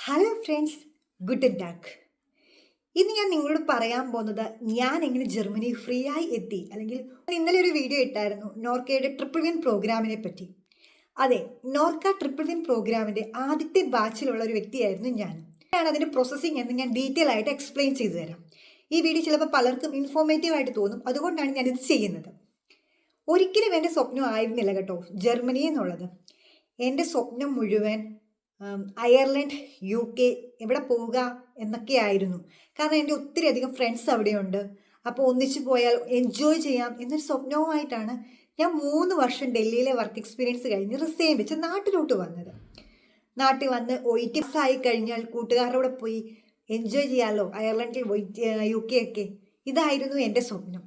Hello friends, good talk. ഇന്ന് ഞാൻ നിങ്ങളോട് പറയാൻ പോകുന്നത് ഞാൻ എങ്ങനെ ജർമ്മനി ഫ്രീ ആയി എത്തി, അല്ലെങ്കിൽ ഇന്നലെ ഒരു വീഡിയോ ഇട്ടായിരുന്നു നോർക്കയുടെ ട്രിപ്പിൾ വിൻ പ്രോഗ്രാമിനെ പറ്റി. അതെ, നോർക്ക ട്രിപ്പിൾ വിൻ പ്രോഗ്രാമിൻ്റെ ആദ്യത്തെ ബാച്ചിലുള്ള ഒരു വ്യക്തിയായിരുന്നു ഞാൻ. അതിൻ്റെ പ്രോസസ്സിംഗ് എന്ന് ഞാൻ ഡീറ്റെയിൽ ആയിട്ട് എക്സ്പ്ലെയിൻ ചെയ്തു തരാം. ഈ വീഡിയോ ചിലപ്പോൾ പലർക്കും ഇൻഫോർമേറ്റീവ് ആയിട്ട് തോന്നും, അതുകൊണ്ടാണ് ഞാനിത് ചെയ്യുന്നത്. ഒരിക്കലും എൻ്റെ സ്വപ്നം ആയിരുന്നില്ല കേട്ടോ ജർമ്മനി എന്നുള്ളത്. എൻ്റെ സ്വപ്നം മുഴുവൻ അയർലൻഡ്, UK എവിടെ പോവുക എന്നൊക്കെയായിരുന്നു. കാരണം എൻ്റെ ഒത്തിരി അധികം ഫ്രണ്ട്സ് അവിടെയുണ്ട്. അപ്പോൾ ഒന്നിച്ച് പോയാൽ എൻജോയ് ചെയ്യാം എന്നൊരു സ്വപ്നവുമായിട്ടാണ് ഞാൻ 3 വർഷം ഡൽഹിയിലെ വർക്ക് എക്സ്പീരിയൻസ് കഴിഞ്ഞ് റിസൈൻ വെച്ച് നാട്ടിലോട്ട് വന്നത്. നാട്ടിൽ വന്ന് OIT ആയി കഴിഞ്ഞാൽ കൂട്ടുകാരുടെ പോയി എൻജോയ് ചെയ്യാമല്ലോ, അയർലൻഡിൽ UK ഒക്കെ. ഇതായിരുന്നു എൻ്റെ സ്വപ്നം.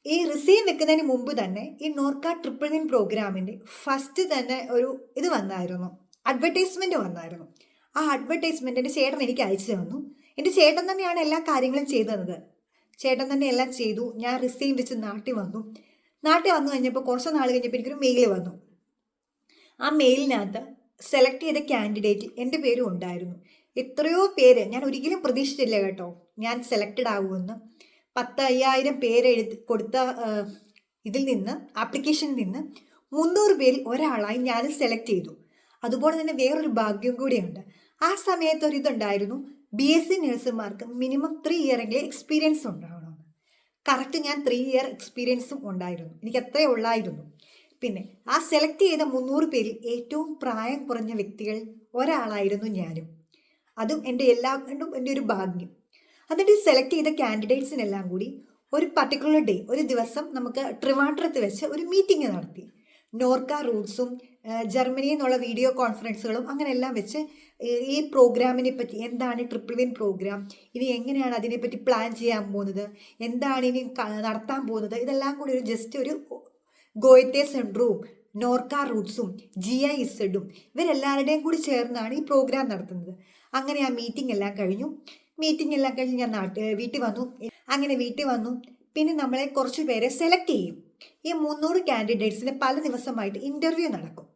ഈ റിസൈൻ വെക്കുന്നതിന് മുമ്പ് തന്നെ ഈ നോർക്ക ട്രിപ്പിൾ വിൻ പ്രോഗ്രാമിൻ്റെ ഫസ്റ്റ് തന്നെ ഒരു ഇത് വന്നായിരുന്നു, അഡ്വർടൈസ്മെൻറ്റ് വന്നായിരുന്നു. ആ അഡ്വർടൈസ്മെൻറ്റ് എൻ്റെ ചേട്ടൻ എനിക്ക് അയച്ചു തന്നു. എൻ്റെ ചേട്ടൻ തന്നെയാണ് എല്ലാ കാര്യങ്ങളും ചെയ്തത്. ചേട്ടൻ തന്നെ എല്ലാം ചെയ്തു. ഞാൻ റിസൈൻ വെച്ച് നാട്ടിൽ വന്നു കഴിഞ്ഞപ്പോൾ കുറച്ച് നാൾ കഴിഞ്ഞപ്പോൾ എനിക്കൊരു മെയിൽ വന്നു. ആ മെയിലിനകത്ത് സെലക്ട് ചെയ്ത കാൻഡിഡേറ്റിൽ എൻ്റെ പേരും ഉണ്ടായിരുന്നു. എത്രയോ പേര്, ഞാൻ ഒരിക്കലും പ്രതീക്ഷിച്ചില്ല കേട്ടോ ഞാൻ സെലക്റ്റഡ് ആകുമെന്ന്. 10,000 പേര് കൊടുത്ത ഇതിൽ നിന്ന്, ആപ്ലിക്കേഷനിൽ നിന്ന് 300 പേരിൽ ഒരാളായി ഞാൻ സെലക്ട് ചെയ്തു. അതുപോലെ തന്നെ വേറൊരു ഭാഗ്യം കൂടിയുണ്ട്. ആ സമയത്ത് ഒരു ഇതുണ്ടായിരുന്നു, BSc നഴ്സുമാർക്ക് മിനിമം 3 ഇയർ എങ്കിലും എക്സ്പീരിയൻസ് ഉണ്ടാവണം. കറക്റ്റ് ഞാൻ 3 ഇയർ എക്സ്പീരിയൻസും ഉണ്ടായിരുന്നു. എനിക്ക് അത്രേ ഉള്ളായിരുന്നു. പിന്നെ ആ സെലക്ട് ചെയ്ത 300 പേരിൽ ഏറ്റവും പ്രായം കുറഞ്ഞ വ്യക്തികൾ ഒരാളായിരുന്നു ഞാനും. അതും എൻ്റെ എൻ്റെ ഒരു ഭാഗ്യം. എന്നിട്ട് സെലക്ട് ചെയ്ത കാൻഡിഡേറ്റ്സിനെല്ലാം കൂടി ഒരു പർട്ടിക്കുലർ ഡേ, ഒരു ദിവസം നമുക്ക് ട്രിവാൻഡ്രത്ത് വെച്ച് ഒരു മീറ്റിംഗ് നടത്തി. നോർക്ക റൂട്ട്സും ജർമ്മനിയിൽ നിന്നുള്ള വീഡിയോ കോൺഫറൻസുകളും അങ്ങനെയെല്ലാം വെച്ച് ഈ പ്രോഗ്രാമിനെ പറ്റി, എന്താണ് ട്രിപ്പിൾ വിൻ പ്രോഗ്രാം, ഇനി എങ്ങനെയാണ് അതിനെപ്പറ്റി പ്ലാൻ ചെയ്യാൻ പോകുന്നത്, എന്താണ് ഇനി നടത്താൻ പോകുന്നത്, ഇതെല്ലാം കൂടി ഒരു ജസ്റ്റ് ഒരു ഗോയത്തെ സെൻട്രവും നോർക്ക റൂട്ട്സും GIZും ഇവരെല്ലാവരുടെയും കൂടി ചേർന്നാണ് ഈ പ്രോഗ്രാം നടത്തുന്നത്. അങ്ങനെ ആ മീറ്റിംഗ് എല്ലാം കഴിഞ്ഞു ഞാൻ വീട്ടിൽ വന്നു. അങ്ങനെ വീട്ടിൽ വന്നു. പിന്നെ നമ്മളെ കുറച്ച് പേരെ സെലക്ട് ചെയ്യും. ഈ 300 കാൻഡിഡേറ്റ്സിന് പല ദിവസമായിട്ട് ഇൻ്റർവ്യൂ നടക്കും.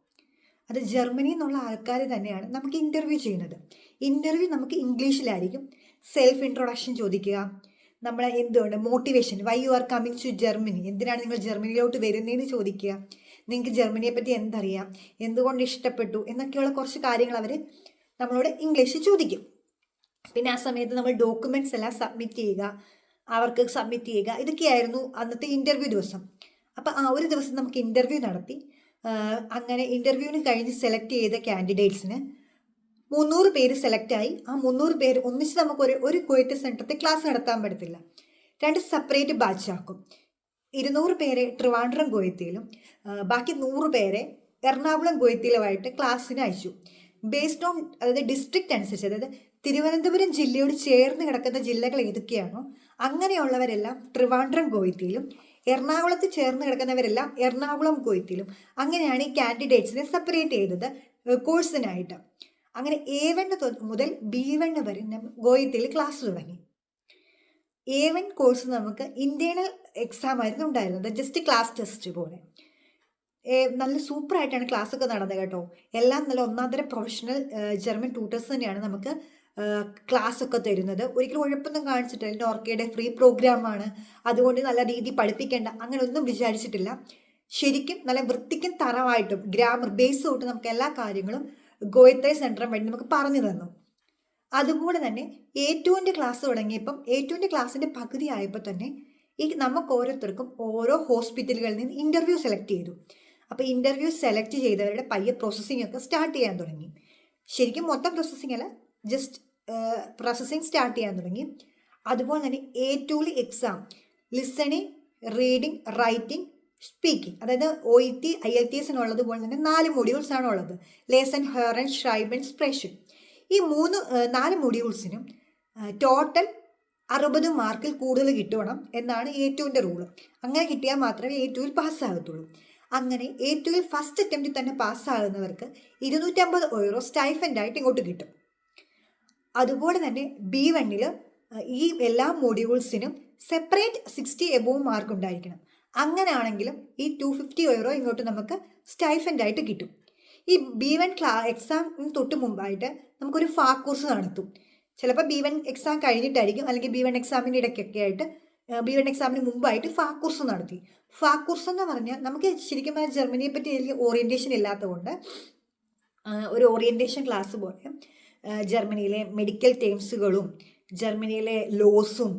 അത് ജർമ്മനിയിൽ നിന്നുള്ള ആൾക്കാർ തന്നെയാണ് നമുക്ക് ഇൻ്റർവ്യൂ ചെയ്യുന്നത്. ഇൻ്റർവ്യൂ നമുക്ക് ഇംഗ്ലീഷിലായിരിക്കും. സെൽഫ് ഇൻട്രൊഡക്ഷൻ ചോദിക്കുക, നമ്മളെ എന്തുകൊണ്ട് motivation, why you are coming to Germany, എന്തിനാണ് നിങ്ങൾ ജർമ്മനിയിലോട്ട് വരുന്നതെന്ന് ചോദിക്കുക. നിങ്ങൾക്ക് ജർമ്മനിയെ പറ്റി എന്തറിയാം, എന്തുകൊണ്ട് ഇഷ്ടപ്പെട്ടു എന്നൊക്കെയുള്ള കുറച്ച് കാര്യങ്ങൾ അവർ നമ്മളോട് ഇംഗ്ലീഷിൽ ചോദിക്കും. പിന്നെ ആ സമയത്ത് നമ്മൾ ഡോക്യുമെൻറ്റ്സ് എല്ലാം സബ്മിറ്റ് ചെയ്യുക. ഇതൊക്കെയായിരുന്നു അന്നത്തെ ഇൻ്റർവ്യൂ ദിവസം. അപ്പോൾ ആ ഒരു ദിവസം നമുക്ക് ഇൻ്റർവ്യൂ നടത്തി. അങ്ങനെ ഇൻ്റർവ്യൂവിന് കഴിഞ്ഞ് സെലക്ട് ചെയ്ത കാൻഡിഡേറ്റ്സിന് 300 പേര് സെലക്റ്റായി. ആ 300 പേര് ഒന്നിച്ച് നമുക്ക് ഒരു കോയറ്റ് സെൻറ്ററത്തെ ക്ലാസ് നടത്താൻ പറ്റത്തില്ല. 2 സെപ്പറേറ്റ് ബാച്ചാക്കും. 200 പേരെ ട്രിവാൻഡ്രം ഗോയത്തിയിലും ബാക്കി 100 പേരെ എറണാകുളം ഗോയത്തിയിലുമായിട്ട് ക്ലാസ്സിന് അയച്ചു. ബേസ്ഡ് ഓൺ, അതായത് ഡിസ്ട്രിക്റ്റ് അനുസരിച്ച്, അതായത് തിരുവനന്തപുരം ജില്ലയോട് ചേർന്ന് കിടക്കുന്ന ജില്ലകൾ ഏതൊക്കെയാണോ അങ്ങനെയുള്ളവരെല്ലാം ട്രിവാൻഡ്രം ഗോയത്തിയിലും, എറണാകുളത്ത് ചേർന്ന് കിടക്കുന്നവരെല്ലാം എറണാകുളം ഗോയത്തിലും. അങ്ങനെയാണ് ഈ കാൻഡിഡേറ്റ്സിനെ സെപ്പറേറ്റ് ചെയ്തത് കോഴ്സിനായിട്ട്. അങ്ങനെ A1 മുതൽ B1 വരെ ഗോയത്തിൽ ക്ലാസ് തുടങ്ങി. A1 കോഴ്സ് നമുക്ക് ഇൻറ്റേർണൽ എക്സാം ആയിരുന്നു ഉണ്ടായിരുന്നത്, ജസ്റ്റ് ക്ലാസ് ടെസ്റ്റ് പോലെ. നല്ല സൂപ്പറായിട്ടാണ് ക്ലാസ്സൊക്കെ നടന്നത് കേട്ടോ. എല്ലാം നല്ല ഒന്നാന്തരം പ്രൊഫഷണൽ ജർമ്മൻ ട്യൂട്ടേഴ്സ് തന്നെയാണ് നമുക്ക് ക്ലാസ്സൊക്കെ തരുന്നത്. ഒരിക്കലും ഉഴപ്പൊന്നും കാണിച്ചിട്ടില്ല. നോർക്കയുടെ ഫ്രീ പ്രോഗ്രാമാണ്, അതുകൊണ്ട് നല്ല രീതിയിൽ പഠിപ്പിക്കേണ്ട അങ്ങനെ ഒന്നും വിചാരിച്ചിട്ടില്ല. ശരിക്കും നല്ല വൃത്തിക്കും തറവായിട്ടും ഗ്രാമർ ബേസ് തൊട്ട് നമുക്ക് എല്ലാ കാര്യങ്ങളും ഗോയത്തെ സെൻറ്ററും വഴി നമുക്ക് പറഞ്ഞു തന്നു. അതുപോലെ തന്നെ A2ൻ്റെ ക്ലാസ് തുടങ്ങിയപ്പം A2ൻ്റെ ക്ലാസ്സിൻ്റെ പകുതി ആയപ്പോൾ തന്നെ നമുക്ക് ഓരോരുത്തർക്കും ഓരോ ഹോസ്പിറ്റലുകളിൽ നിന്ന് ഇൻ്റർവ്യൂ സെലക്ട് ചെയ്തു. അപ്പോൾ ഇൻ്റർവ്യൂ സെലക്ട് ചെയ്തവരുടെ പയ്യെ പ്രോസസ്സിംഗ് ഒക്കെ സ്റ്റാർട്ട് ചെയ്യാൻ തുടങ്ങി. ശരിക്കും മൊത്തം പ്രോസസ്സിംഗ് അല്ല, ജസ്റ്റ് പ്രോസസ്സിംഗ് സ്റ്റാർട്ട് ചെയ്യാൻ തുടങ്ങി. അതുപോലെ തന്നെ A2ൽ exam listening, reading, writing, speaking, അതായത് OIT IELTS ഉള്ളതുപോലെ തന്നെ 4 മൊഡ്യൂൾസാണ് ഉള്ളത്. ലേസൺ, ഹെറൻ, ഷ്രൈബൻ, സ്പ്രേഷൻ. ഈ 4 മൊഡ്യൂൾസിനും ടോട്ടൽ 60 മാർക്കിൽ കൂടുതൽ കിട്ടണം എന്നാണ് A2ൻ്റെ റൂള്. അങ്ങനെ കിട്ടിയാൽ മാത്രമേ A2ൽ പാസ്സാകത്തുള്ളൂ. അങ്ങനെ A2ൽ ഫസ്റ്റ് അറ്റംപ്റ്റിൽ തന്നെ പാസ്സാകുന്നവർക്ക് 250 euro സ്റ്റൈഫൻഡായിട്ട് ഇങ്ങോട്ട് കിട്ടും. അതുപോലെ തന്നെ B1ൽ ഈ എല്ലാ മൊഡ്യൂൾസിനും സെപ്പറേറ്റ് 60 എബോവ് മാർക്ക് ഉണ്ടായിരിക്കണം. അങ്ങനെയാണെങ്കിലും ഈ 250 euro ഇങ്ങോട്ട് നമുക്ക് സ്റ്റൈഫൻഡായിട്ട് കിട്ടും. ഈ B1 എക്സാം തൊട്ട് മുമ്പായിട്ട് നമുക്കൊരു കോഴ്സ് നടത്തും. ചിലപ്പോൾ B1 എക്സാം കഴിഞ്ഞിട്ടായിരിക്കും, അല്ലെങ്കിൽ B1 എക്സാമിൻ്റെ ഇടയ്ക്കൊക്കെ ആയിട്ട് B1 എക്സാമിന് മുമ്പായിട്ട് കോഴ്സ് നടത്തി. കോഴ്സ് എന്ന് പറഞ്ഞാൽ നമുക്ക് ശരിക്കും പറഞ്ഞാൽ ജർമ്മനിയെ പറ്റി വലിയ ഓറിയൻറ്റേഷൻ ഇല്ലാത്തതുകൊണ്ട് ഒരു ഓറിയൻറ്റേഷൻ ക്ലാസ് പോലെ ജർമ്മനിയിലെ മെഡിക്കൽ ടേംസുകളും ജർമ്മനിയിലെ ലോസും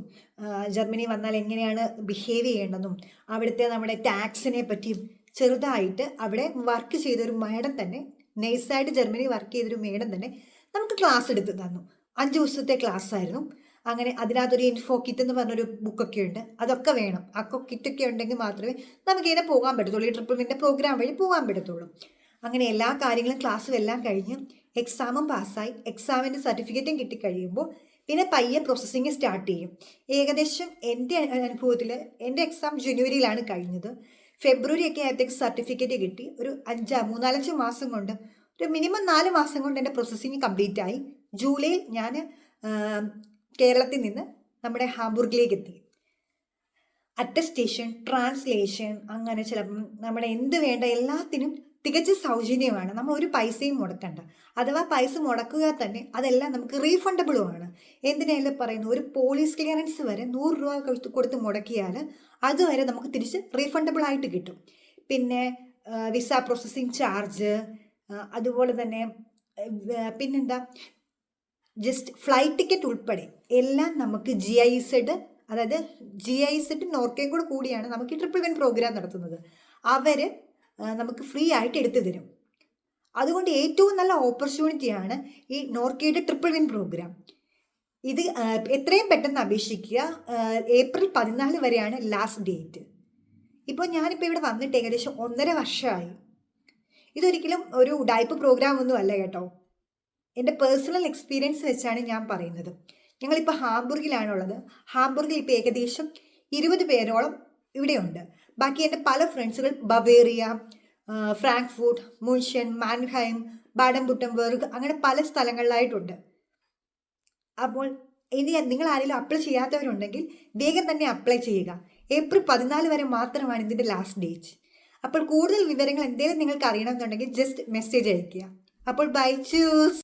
ജർമ്മനി വന്നാൽ എങ്ങനെയാണ് ബിഹേവ് ചെയ്യേണ്ടതും അവിടുത്തെ നമ്മുടെ ടാക്സിനെ പറ്റിയും ചെറുതായിട്ട് അവിടെ വർക്ക് ചെയ്തൊരു മേഡം തന്നെ, നൈസായിട്ട് ജർമ്മനി വർക്ക് ചെയ്തൊരു മേഡം തന്നെ നമുക്ക് ക്ലാസ് എടുത്ത് തന്നു. 5 ദിവസത്തെ ക്ലാസ് ആയിരുന്നു. അങ്ങനെ അതിനകത്തൊരു ഇൻഫോ കിറ്റ് എന്ന് പറഞ്ഞൊരു ബുക്കൊക്കെ ഉണ്ട്. അതൊക്കെ വേണം. ആ കിറ്റൊക്കെ ഉണ്ടെങ്കിൽ മാത്രമേ നമുക്ക് ഇതിനെ പോകാൻ പറ്റത്തുള്ളൂ. ഈ ട്രിപ്പിൾ വിൻ്റെ പ്രോഗ്രാം വഴി പോകാൻ പറ്റത്തുള്ളൂ. അങ്ങനെ എല്ലാ കാര്യങ്ങളും ക്ലാസ്സും എല്ലാം കഴിഞ്ഞ് എക്സാമും പാസ്സായി. എക്സാമിൻ്റെ സർട്ടിഫിക്കറ്റും കിട്ടിക്കഴിയുമ്പോൾ പിന്നെ പയ്യെ പ്രോസസ്സിങ് സ്റ്റാർട്ട് ചെയ്യും. ഏകദേശം എൻ്റെ അനുഭവത്തിൽ എൻ്റെ എക്സാം ജനുവരിയിലാണ് കഴിഞ്ഞത്. ഫെബ്രുവരി ഒക്കെ ആയത്തേക്ക് സർട്ടിഫിക്കറ്റ് കിട്ടി. ഒരു 3-4 മാസം കൊണ്ട്, ഒരു മിനിമം 4 മാസം കൊണ്ട് എൻ്റെ പ്രോസസ്സിങ് കംപ്ലീറ്റ് ആയി. ജൂലൈയിൽ ഞാൻ കേരളത്തിൽ നിന്ന് നമ്മുടെ ഹാംബുർഗിലേക്ക് എത്തി. അറ്റസ്റ്റേഷൻ, ട്രാൻസ്ലേഷൻ, അങ്ങനെ ചിലപ്പം നമ്മുടെ എന്ത് വേണ്ട എല്ലാത്തിനും തികച്ചും സൗജന്യമാണ്. നമ്മൾ ഒരു പൈസയും മുടക്കണ്ട. അഥവാ പൈസ മുടക്കുക തന്നെ അതെല്ലാം നമുക്ക് റീഫണ്ടബിളുമാണ്. എന്തിനായാലും പറയുന്നു, ഒരു പോലീസ് ക്ലിയറൻസ് വരെ 100 രൂപ കൊടുത്ത് മുടക്കിയാൽ അതുവരെ നമുക്ക് തിരിച്ച് റീഫണ്ടബിൾ ആയിട്ട് കിട്ടും. പിന്നെ വിസ പ്രോസസ്സിങ് ചാർജ്, അതുപോലെ തന്നെ പിന്നെന്താ, ജസ്റ്റ് ഫ്ലൈറ്റ് ടിക്കറ്റ് ഉൾപ്പെടെ എല്ലാം നമുക്ക് GIZ, അതായത് GIZ നോർക്കയും കൂടെ കൂടിയാണ് നമുക്ക് ഈ ട്രിപ്പിൾ വിൻ പ്രോഗ്രാം നടത്തുന്നത്. അവർ നമുക്ക് ഫ്രീ ആയിട്ട് എടുത്തു തരും. അതുകൊണ്ട് ഏറ്റവും നല്ല ഓപ്പർച്യൂണിറ്റിയാണ് ഈ നോർക്കയുടെ ട്രിപ്പിൾ വിൻ പ്രോഗ്രാം. ഇത് എത്രയും പെട്ടെന്ന് അപേക്ഷിക്കുക. ഏപ്രിൽ 14 വരെയാണ് ലാസ്റ്റ് ഡേറ്റ്. ഇപ്പോൾ ഞാനിപ്പോൾ ഇവിടെ വന്നിട്ട് ഏകദേശം 1.5 വർഷമായി. ഇതൊരിക്കലും ഒരു ഉഡായിപ്പ് പ്രോഗ്രാം ഒന്നും അല്ല കേട്ടോ. എൻ്റെ പേഴ്സണൽ എക്സ്പീരിയൻസ് വെച്ചാണ് ഞാൻ പറയുന്നത്. ഞങ്ങളിപ്പോൾ ഹാംബുർഗിലാണുള്ളത്. ഹാംബുർഗിൽ ഇപ്പോൾ ഏകദേശം 20 പേരോളം ഇവിടെയുണ്ട്. ബാക്കി എൻ്റെ പല ഫ്രണ്ട്സുകൾ ബവേറിയ, ഫ്രാങ്ക്ഫൂർട്ട്, മുൻഷൻ, മാൻഹൈം, ബാഡൻ-വുട്ടംബർഗ്, അങ്ങനെ പല സ്ഥലങ്ങളിലായിട്ടുണ്ട്. അപ്പോൾ ഇനി നിങ്ങൾ ആരെങ്കിലും അപ്ലൈ ചെയ്യാത്തവരുണ്ടെങ്കിൽ വേഗം തന്നെ അപ്ലൈ ചെയ്യുക. ഏപ്രിൽ 14 വരെ മാത്രമാണ് ഇതിൻ്റെ ലാസ്റ്റ് ഡേറ്റ്. അപ്പോൾ കൂടുതൽ വിവരങ്ങൾ എന്തെങ്കിലും നിങ്ങൾക്ക് അറിയണമെന്നുണ്ടെങ്കിൽ ജസ്റ്റ് മെസ്സേജ് അയയ്ക്കുക. അപ്പോൾ ബൈ, ചൂസ്.